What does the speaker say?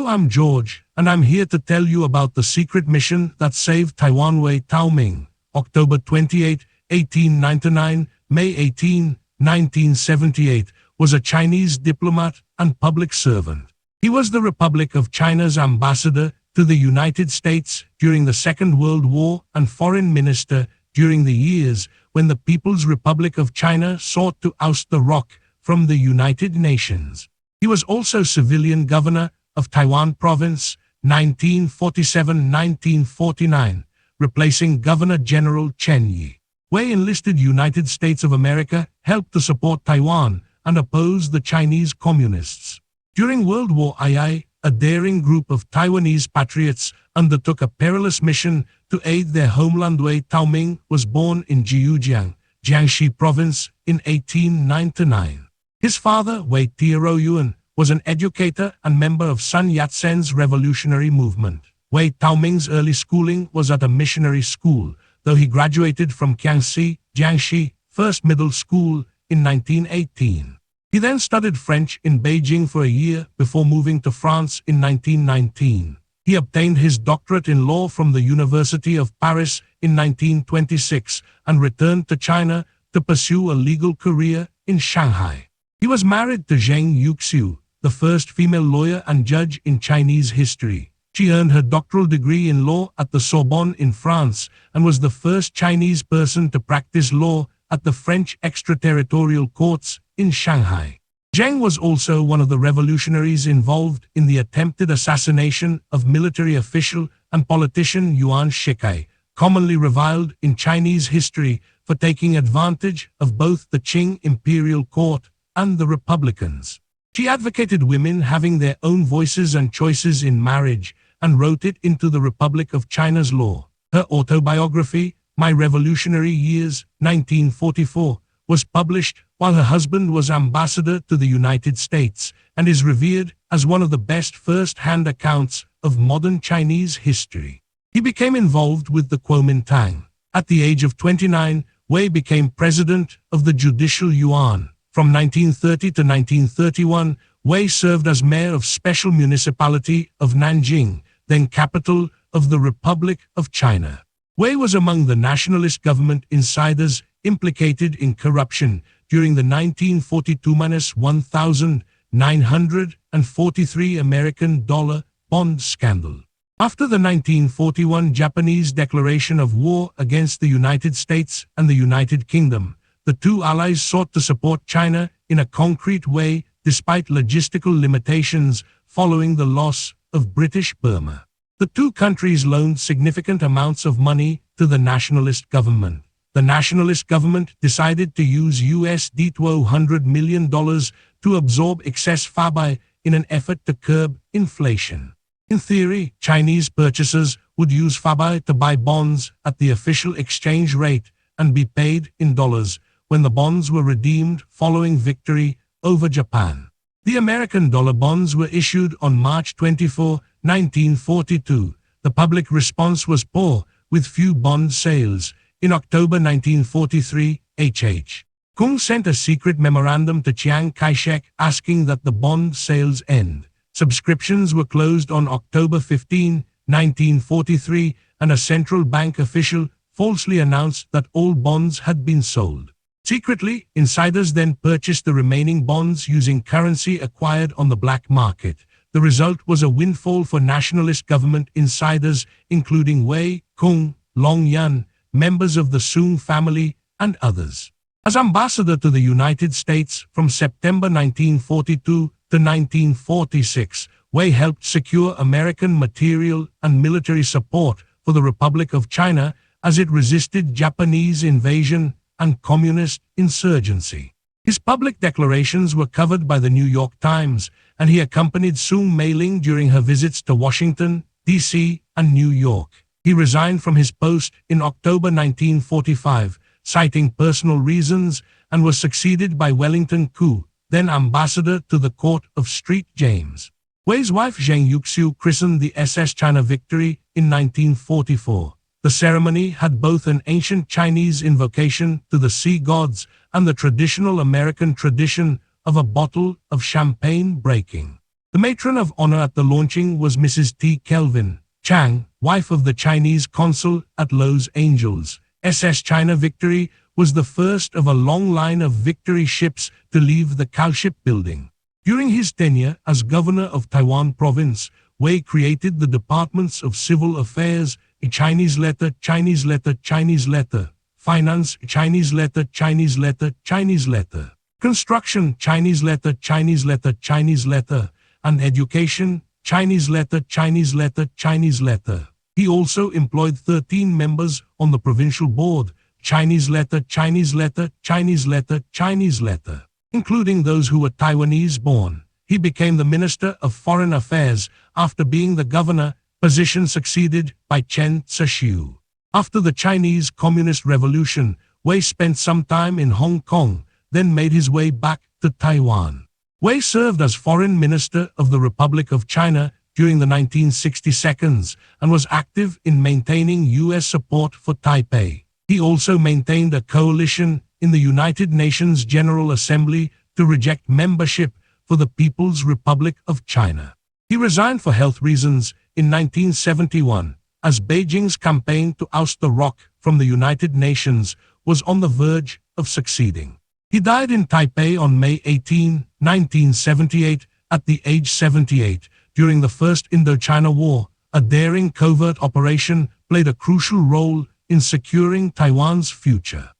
I'm George, and I'm here to tell you about the secret mission that saved Taiwan. Wei Tao-ming, October 28, 1899, May 18, 1978, was a Chinese diplomat and public servant. He was the Republic of China's ambassador to the United States during the Second World War and foreign minister during the years when the People's Republic of China sought to oust the ROC from the United Nations. He was also civilian governor of Taiwan Province, 1947-1949, replacing Governor General Chen Yi. Wei enlisted United States of America, helped to support Taiwan, and oppose the Chinese Communists. During World War II, a daring group of Taiwanese patriots undertook a perilous mission to aid their homeland. Wei Tao-ming was born in Jiujiang, Jiangxi Province, in 1899. His father, Wei Tao-ming, was an educator and member of Sun Yat-sen's revolutionary movement. Wei Tao-ming's early schooling was at a missionary school, though he graduated from Jiangxi First Middle School in 1918. He then studied French in Beijing for a year before moving to France in 1919. He obtained his doctorate in law from the University of Paris in 1926 and returned to China to pursue a legal career in Shanghai. He was married to Zheng Yuxiu, the first female lawyer and judge in Chinese history. She earned her doctoral degree in law at the Sorbonne in France and was the first Chinese person to practice law at the French extraterritorial courts in Shanghai. Zheng was also one of the revolutionaries involved in the attempted assassination of military official and politician Yuan Shikai, commonly reviled in Chinese history for taking advantage of both the Qing imperial court and the Republicans. She advocated women having their own voices and choices in marriage and wrote it into the Republic of China's law. Her autobiography, My Revolutionary Years, 1944, was published while her husband was ambassador to the United States and is revered as one of the best first-hand accounts of modern Chinese history. He became involved with the Kuomintang. At the age of 29, Wei became president of the Judicial Yuan. From 1930 to 1931, Wei served as mayor of Special Municipality of Nanjing, then capital of the Republic of China. Wei was among the nationalist government insiders implicated in corruption during the 1942-1943 American dollar bond scandal. After the 1941 Japanese declaration of war against the United States and the United Kingdom, the two allies sought to support China in a concrete way despite logistical limitations following the loss of British Burma. The two countries loaned significant amounts of money to the nationalist government. The nationalist government decided to use USD $200 million to absorb excess FABI in an effort to curb inflation. In theory, Chinese purchasers would use FABI to buy bonds at the official exchange rate and be paid in dollars when the bonds were redeemed following victory over Japan. The American dollar bonds were issued on March 24, 1942. The public response was poor, with few bond sales. In October 1943, H.H. Kung sent a secret memorandum to Chiang Kai-shek asking that the bond sales end. Subscriptions were closed on October 15, 1943, and a central bank official falsely announced that all bonds had been sold. Secretly, insiders then purchased the remaining bonds using currency acquired on the black market. The result was a windfall for nationalist government insiders, including Wei, Kung, Long Yan, members of the Sung family, and others. As ambassador to the United States from September 1942 to 1946, Wei helped secure American material and military support for the Republic of China as it resisted Japanese invasion and communist insurgency. His public declarations were covered by the New York Times, and he accompanied Sung Mei-ling during her visits to Washington, D.C., and New York. He resigned from his post in October 1945, citing personal reasons, and was succeeded by Wellington Koo, then ambassador to the court of St. James. Wei's wife Zheng Yuxiu christened the SS China Victory in 1944. The ceremony had both an ancient Chinese invocation to the sea gods and the traditional American tradition of a bottle of champagne breaking. The The matron of honor at the launching was Mrs. T. Kelvin Chang, wife of the Chinese consul at Los Angeles. SS China Victory was the first of a long line of Victory ships to leave the Cowship building. During his tenure as Governor of Taiwan Province, Wei created the Departments of Civil Affairs, Chinese letter, Chinese letter, Chinese letter, Finance, Chinese letter, Chinese letter, Chinese letter, Construction, Chinese letter, Chinese letter, Chinese letter, and Education, Chinese letter, Chinese letter, Chinese letter. He also employed 13 members on the provincial board, Chinese letter, Chinese letter, Chinese letter, Chinese letter, including those who were Taiwanese born. He became the Minister of Foreign Affairs after being the governor, position succeeded by Chen Yi. After the Chinese Communist Revolution, Wei spent some time in Hong Kong, then made his way back to Taiwan. Wei served as Foreign Minister of the Republic of China during the 1960s and was active in maintaining U.S. support for Taipei. He also maintained a coalition in the United Nations General Assembly to reject membership for the People's Republic of China. He resigned for health reasons in 1971, as Beijing's campaign to oust the Rock from the United Nations was on the verge of succeeding. He died in Taipei on May 18, 1978, at the age 78. During the First Indochina War, a daring covert operation played a crucial role in securing Taiwan's future.